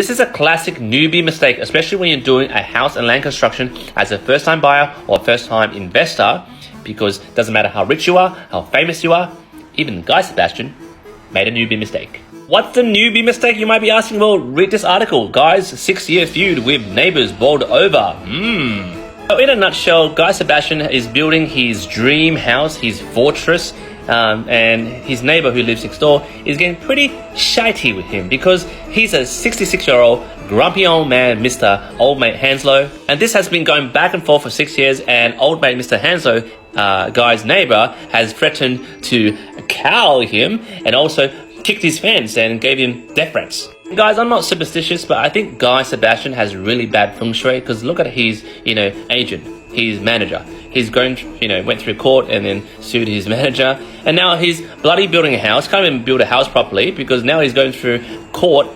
This is a classic newbie mistake, especially when you're doing a house and land construction as a first-time buyer or first-time investor, because it doesn't matter how rich you are, how famous you are, even Guy Sebastian made a newbie mistake. What's the newbie mistake, you might be asking? Well, read this article. Guy's 6-year feud with neighbors boiled over. So in a nutshell, Guy Sebastian is building his dream house, his fortress, and his neighbor who lives next door is getting pretty shitey with him because he's a 66-year-old grumpy old man, Mr. Old Mate Hanslow. And this has been going back and forth for 6 years, and Old Mate Mr. Hanslow, Guy's neighbor, has threatened to cow him and also kicked his fence and gave him death threats. Guys, I'm not superstitious, but I think Guy Sebastian has really bad feng shui because look at his, agent, his manager. He's going, went through court and then sued his manager, and now he's bloody building a house. Can't even build a house properly because now he's going through court,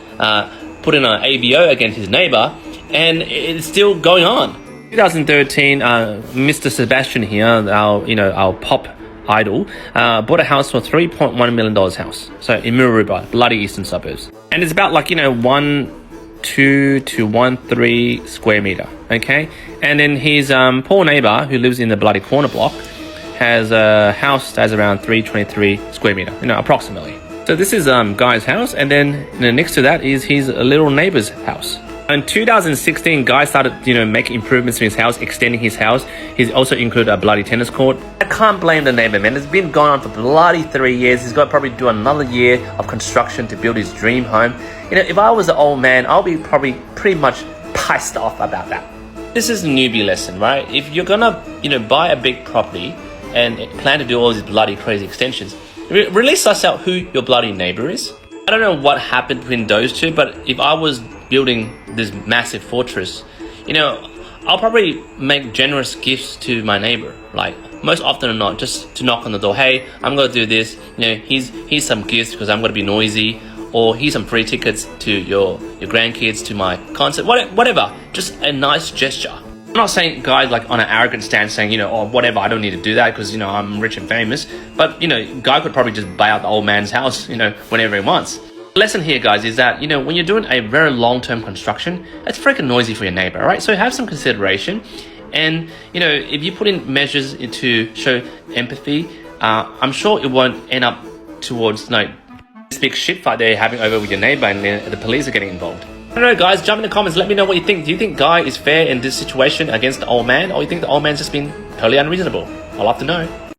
putting an ABO against his neighbor, and it's still going on. 2013, Mr. Sebastian here, our pop idol, bought a house for $3.1 million house. So in Muruba, bloody eastern suburbs. And it's about 1.2 to 1.3 square meter, okay? And then his poor neighbor who lives in the bloody corner block has a house that's around 323 square meter, approximately. So this is Guy's house, and then next to that is his little neighbor's house. In 2016, Guy started, making improvements to his house, extending his house. He's also included a bloody tennis court. I can't blame the neighbor, man. It's been going on for bloody 3 years. He's got to probably do another year of construction to build his dream home. If I was an old man, I'll be probably pretty much pissed off about that. This is a newbie lesson, right? If you're gonna, buy a big property and plan to do all these bloody crazy extensions, really suss out who your bloody neighbor is. I don't know what happened between those two, but if I was building this massive fortress, I'll probably make generous gifts to my neighbor, like most often than not, just to knock on the door. Hey, I'm gonna do this. Here's some gifts because I'm gonna be noisy, or here's some free tickets to your grandkids to my concert. Whatever, just a nice gesture. I'm not saying Guy's on an arrogant stance saying, oh, whatever, I don't need to do that because, I'm rich and famous. But, Guy could probably just buy out the old man's house, whenever he wants. The lesson here, guys, is that, when you're doing a very long-term construction, it's freaking noisy for your neighbor, right? So have some consideration. And, if you put in measures to show empathy, I'm sure it won't end up towards, this big shit fight they're having over with your neighbor and then the police are getting involved. I don't know, guys, jump in the comments, let me know what you think. Do you think Guy is fair in this situation against the old man, or you think the old man's just been totally unreasonable? I'd love to know.